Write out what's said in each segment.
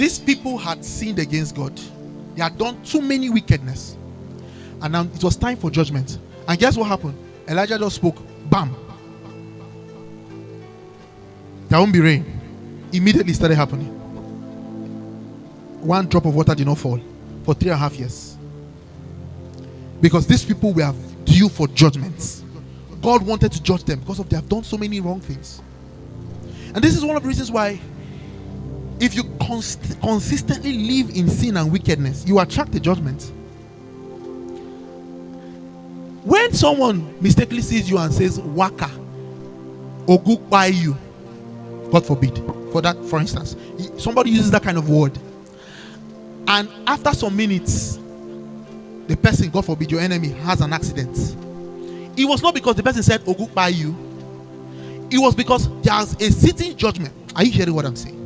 These people had sinned against God. They had done too many wickedness. And now it was time for judgment. And guess what happened? Elijah just spoke. Bam. There won't be rain. Immediately started happening. One drop of water did not fall for 3.5 years. Because these people were due for judgments. God wanted to judge them because they have done so many wrong things. And this is one of the reasons why if you consistently live in sin and wickedness, you attract the judgment. When someone mistakenly sees you and says waka or goodbye you, God forbid, for instance, somebody uses that kind of word, and after some minutes the person, God forbid, your enemy, has an accident, it was not because the person said oh goodbye you. It was because there's a sitting judgment. Are you hearing what I'm saying?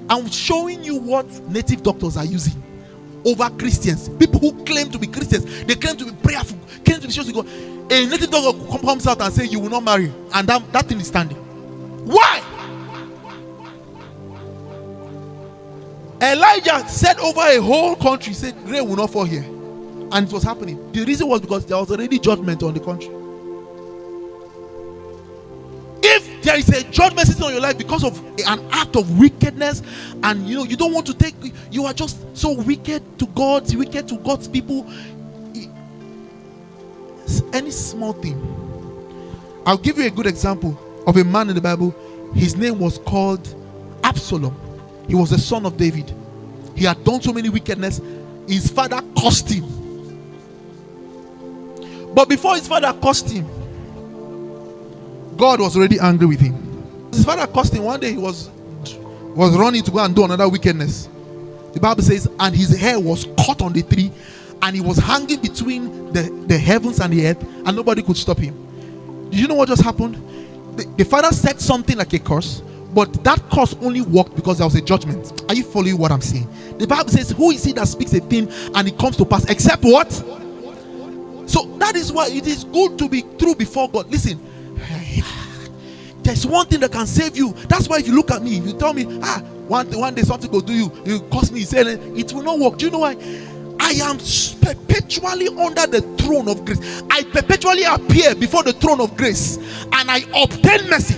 I'm showing you what native doctors are using over Christians. People who claim to be Christians, they claim to be prayerful, claim to be sure to God. A native doctor comes out and says you will not marry, and that thing is standing. Why? Elijah said over a whole country, said rain will not fall here, and it was happening. The reason was because there was already judgment on the country. If there is a judgment sitting on your life because of an act of wickedness, and you don't want to take, you are just so wicked to God, wicked to God's people, any small thing. I'll give you a good example of a man in the Bible. His name was called Absalom. He was the son of David. He had done so many wickedness. His father cursed him. But before his father cursed him, God was already angry with him. His father cursed him. One day he was running to go and do another wickedness. The Bible says, and his hair was caught on the tree, and he was hanging between the heavens and the earth, and nobody could stop him. Did you know what just happened? The father said something like a curse, but that curse only worked because there was a judgment. Are you following what I'm saying? The Bible says, who is he that speaks a thing and it comes to pass, except what? So that is why it is good to be true before God. Listen, there's one thing that can save you. That's why if you look at me, if you tell me, one day something will do you, you curse me, say it will not work. Do you know why? I am perpetually under the throne of grace. I perpetually appear before the throne of grace, and I obtain mercy.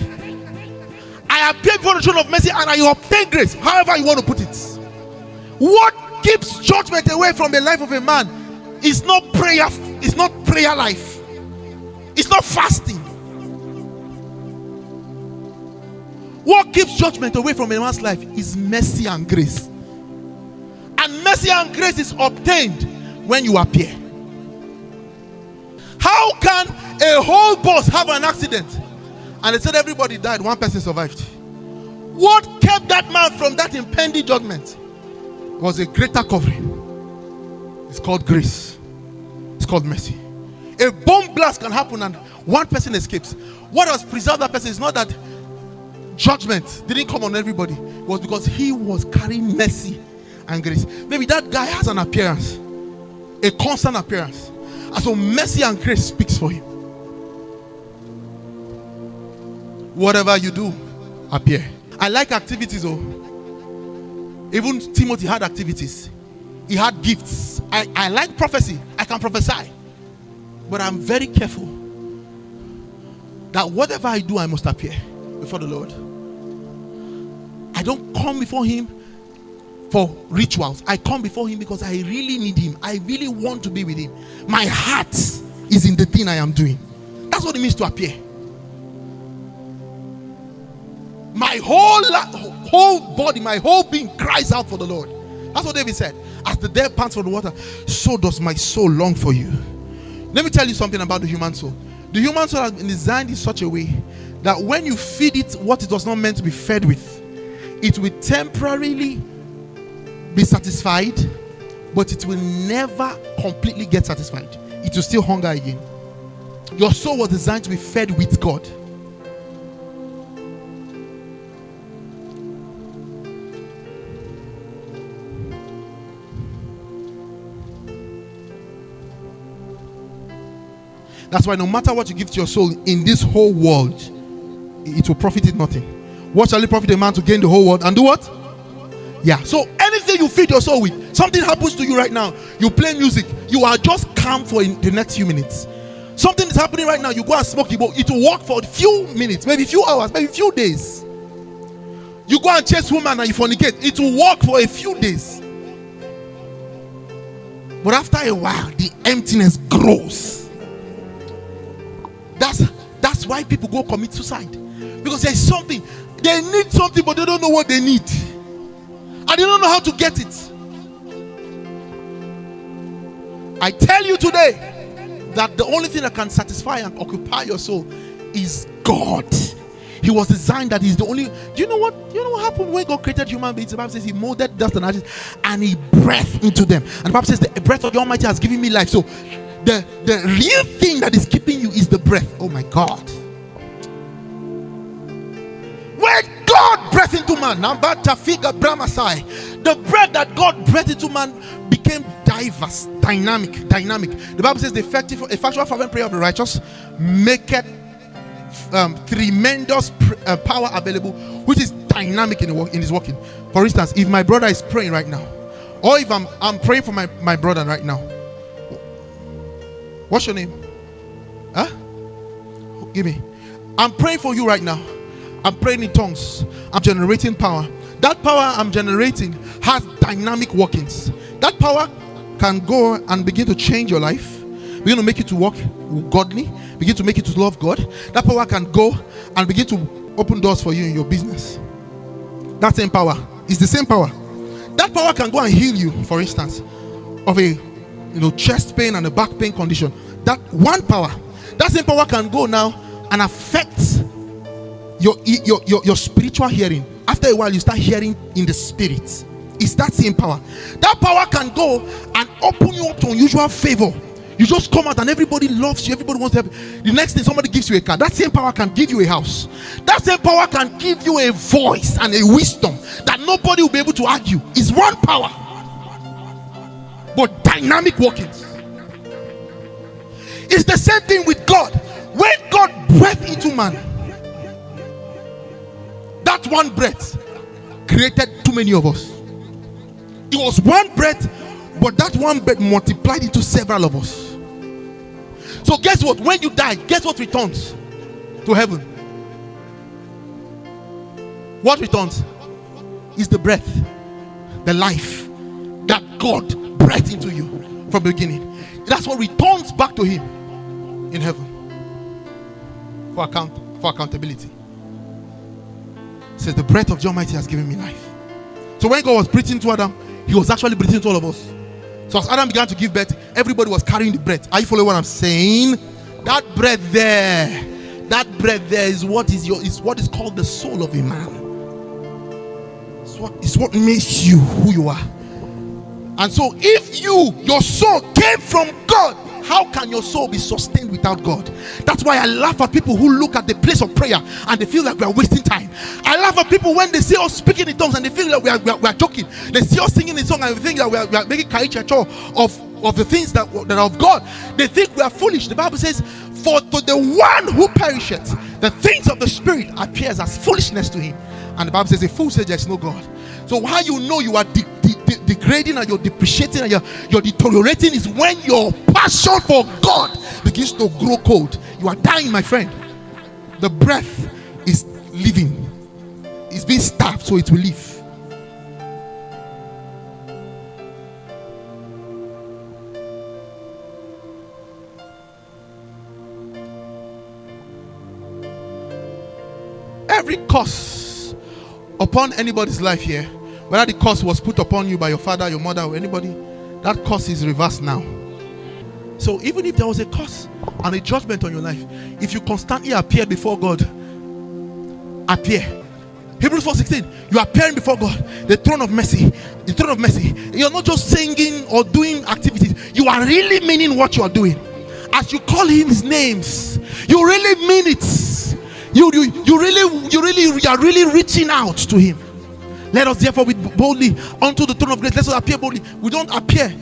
I appear before the throne of mercy, and I obtain grace. However you want to put it. What keeps judgment away from the life of a man is not prayer. It's not prayer life. It's not fasting. What keeps judgment away from a man's life is mercy and grace. And mercy and grace is obtained when you appear. How can a whole bus have an accident and they said everybody died, one person survived? What kept that man from that impending judgment was a greater covering. It's called grace. It's called mercy. A bomb blast can happen and one person escapes. What has preserved that person is not that judgment didn't come on everybody. It was because he was carrying mercy and grace. Maybe that guy has an appearance, a constant appearance, and so mercy and grace speaks for him. Whatever you do, appear. I like activities. Even Timothy had activities. He had gifts. I like prophecy. I can prophesy, but I'm very careful that whatever I do, I must appear before the Lord. I don't come before him for rituals. I come before him because I really need him. I really want to be with him. My heart is in the thing I am doing. That's what it means to appear. My whole body, my whole being cries out for the Lord. That's what David said. As the deer pants for the water, so does my soul long for you. Let me tell you something about the human soul. The human soul has been designed in such a way that when you feed it what it was not meant to be fed with, it will temporarily be satisfied, but it will never completely get satisfied. It will still hunger again. Your soul was designed to be fed with God. That's why no matter what you give to your soul in this whole world, it will profit it nothing. What shall it profit a man to gain the whole world and do what? Yeah. So thing you feed your soul with. Something happens to you right now. You play music. You are just calm for the next few minutes. Something is happening right now. You go and smoke. It will work for a few minutes, maybe a few hours, maybe a few days. You go and chase woman and you fornicate. It will work for a few days. But after a while, the emptiness grows. That's why people go commit suicide. Because there's something. They need something, but they don't know what they need. And they don't know how to get it. I tell you today that the only thing that can satisfy and occupy your soul is God. He was designed that he's the only. Do you know what happened when God created human beings? The Bible says he molded dust and ashes and he breathed into them. And the Bible says the breath of the Almighty has given me life. So the real thing that is keeping you is the breath. Oh my God. When God breathed into man, the breath that God breathed into man became diverse, dynamic. The Bible says the effectual fervent prayer of the righteous maketh tremendous power available, which is dynamic in his working. For instance, if my brother is praying right now, or if I'm praying for my brother right now, what's your name? Huh? Give me. I'm praying for you right now. I'm praying in tongues. I'm generating power. That power I'm generating has dynamic workings. That power can go and begin to change your life, begin to make you to walk godly, begin to make you to love God. That power can go and begin to open doors for you in your business. That same power is the same power. That power can go and heal you, for instance, of a chest pain and a back pain condition. That one power, that same power can go now and affect your spiritual hearing. After a while, you start hearing in the spirit. It's that same power. That power can go and open you up to unusual favor. You just come out and everybody loves you. Everybody wants to help. The next thing, somebody gives you a car. That same power can give you a house. That same power can give you a voice and a wisdom that nobody will be able to argue. It's one power, but dynamic workings. It's the same thing with God. When God breathed into man, that one breath created too many of us. It was one breath, but that one breath multiplied into several of us. So guess what? When you die, guess what returns to heaven? What returns? Is the breath, the life that God breathed into you from the beginning. That's what returns back to him in heaven for accountability. It says the breath of the Almighty has given me life. So when God was breathing to Adam, he was actually breathing to all of us. So as Adam began to give birth, everybody was carrying the breath. Are you following what I'm saying? That breath there is what is called the soul of a man. It's what makes you who you are. And so if your soul came from God, how can your soul be sustained without God? That's why I laugh at people who look at the place of prayer and they feel like we are wasting time. I laugh at people when they see us speaking in tongues and they feel like we are joking. They see us singing in song and they think that we are making caricature of the things that are of God. They think we are foolish. The Bible says, for to the one who perisheth, the things of the Spirit appears as foolishness to him. And the Bible says, a fool says there is no God. So how you know you are degrading and you're depreciating and you're deteriorating is when your passion for God begins to grow cold. You are dying, my friend. The breath is living. It's being starved, so it will live. Every curse upon anybody's life here, whether the curse was put upon you by your father, your mother, or anybody, that curse is reversed now. So even if there was a curse and a judgment on your life, if you constantly appear before God, appear. Hebrews 4:16, you are appearing before God, the throne of mercy. The throne of mercy. You're not just singing or doing activities. You are really meaning what you are doing. As you call his names, you really mean it. You are really reaching out to him. Let us therefore be boldly unto the throne of grace. Let us appear boldly. We don't appear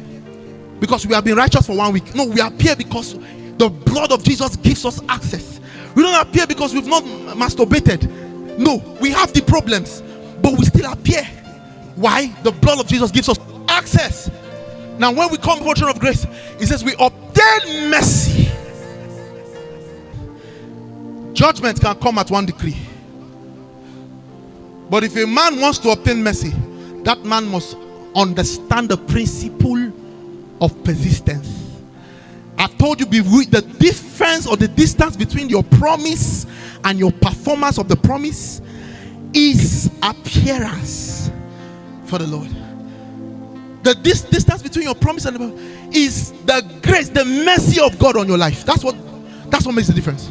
because we have been righteous for 1 week. No, we appear because the blood of Jesus gives us access. We don't appear because we've not masturbated. No, we have the problems, but we still appear Why? The blood of Jesus gives us access. Now, when we come before the throne of grace, it says we obtain mercy. Judgment can come at one decree. But if a man wants to obtain mercy, that man must understand the principle of persistence. I've told you the difference or the distance between your promise and your performance of the promise is appearance for the Lord. The distance between your promise and the is the grace, the mercy of God on your life. That's what makes the difference.